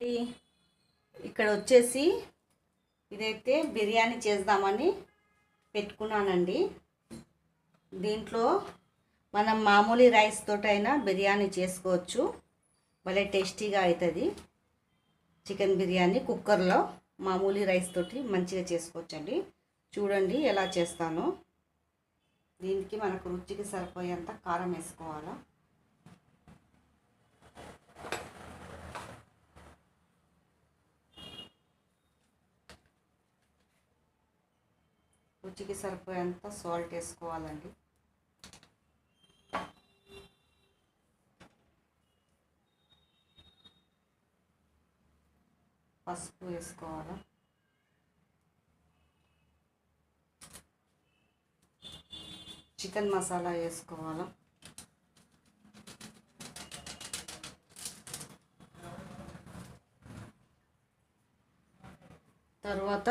ఇక్కడ వచ్చేసి ఇదైతే బిర్యానీ చేద్దామని పెట్టుకున్నానండి. దీంట్లో మనం మామూలు రైస్ తోటైనా బిర్యానీ చేసుకోవచ్చు. భలే టేస్టీగా అవుతుంది. చికెన్ బిర్యానీ కుక్కర్లో మామూలు రైస్ తోటి మంచిగా చేసుకోవచ్చండి. చూడండి ఎలా చేస్తానో. దీనికి మనకు రుచికి సరిపోయేంత కారం వేసుకోవాలా. రుచికి సరిపోయేంత సాల్ట్ వేసుకోవాలండి. పసుపు వేసుకోవాలి. చికెన్ మసాలా వేసుకోవాలి. తర్వాత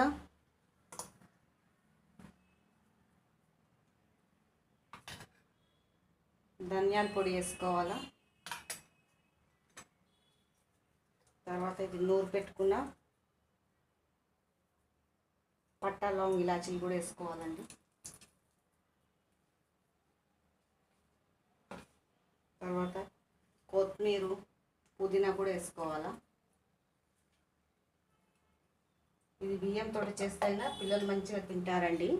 ధనియాల పొడి వేసుకోవాలా. తర్వాత ఇది నూరు పెట్టుకున్న పట్టా లవంగ ఇలాచీలు కూడా వేసుకోవాలండి. తర్వాత కొత్తిమీర పుదీనా కూడా వేసుకోవాలా. ఇది బియ్యంతో చేస్తేనా పిల్లలు మంచిగా తింటారండి.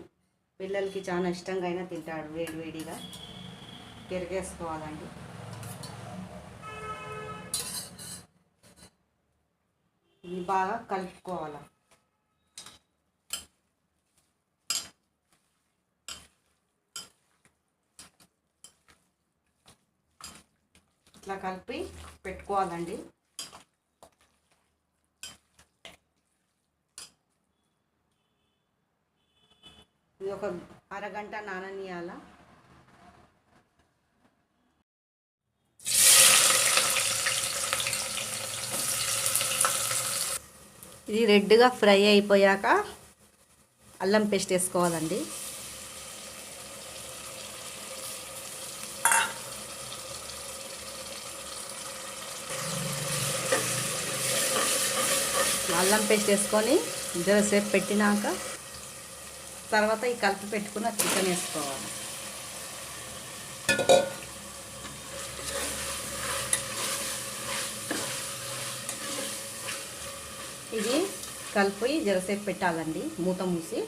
పిల్లలకి చాలా ఇష్టంగా అయినా తింటాడు. వేడివేడిగా పెరిగేసుకోవాలండి. ఇది బాగా కలుపుకోవాలి. ఇట్లా కలిపి పెట్టుకోవాలండి. ఇది ఒక అరగంట నాననియాల. ఇది రెడ్గా ఫ్రై అయిపోయాక అల్లం పేస్ట్ వేసుకోవాలండి. అల్లం పేస్ట్ వేసుకొని జరసేపు పెట్టినాక తర్వాత ఈ కలిపి పెట్టుకున్న చికెన్ వేసుకోవాలి. ఇది కలిపి జరసేపు పెట్టాలండి మూత మూసి.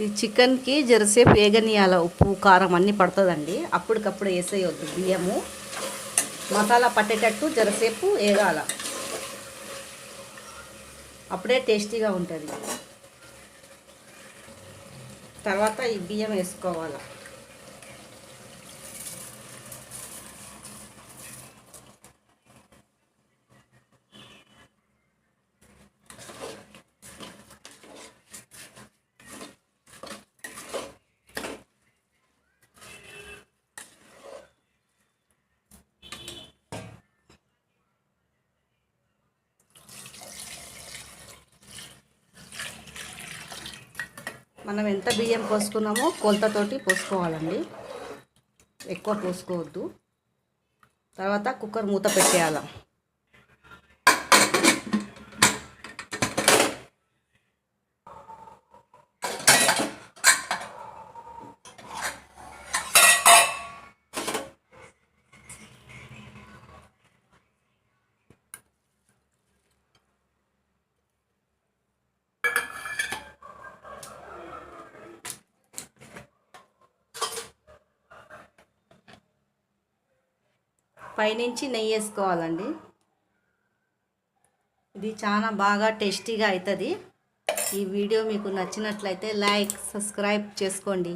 ఈ చికెన్కి జరసేపు వేగనీయాల. ఉప్పు కారం అన్నీ పడుతుందండి. అప్పటికప్పుడు వేసేయొద్దు. బియ్యము మసాలా పట్టేటట్టు జరసేపు వేగాల. అప్పుడే టేస్టీగా ఉంటుంది. తర్వాత ఈ బియ్యం వేసుకోవాలి. మనం ఎంత బియ్యం పోసుకున్నామో కొలతతోటి పోసుకోవాలండి. ఎక్కువ పోసుకోవద్దు. తర్వాత కుక్కర్ మూత పెట్టేయాలి. పైనుంచి నెయ్యి వేసుకోవాలండి. ఇది చాలా బాగా టేస్టీగా అవుతుంది. ఈ వీడియో మీకు నచ్చినట్లయితే లైక్ సబ్స్క్రైబ్ చేసుకోండి.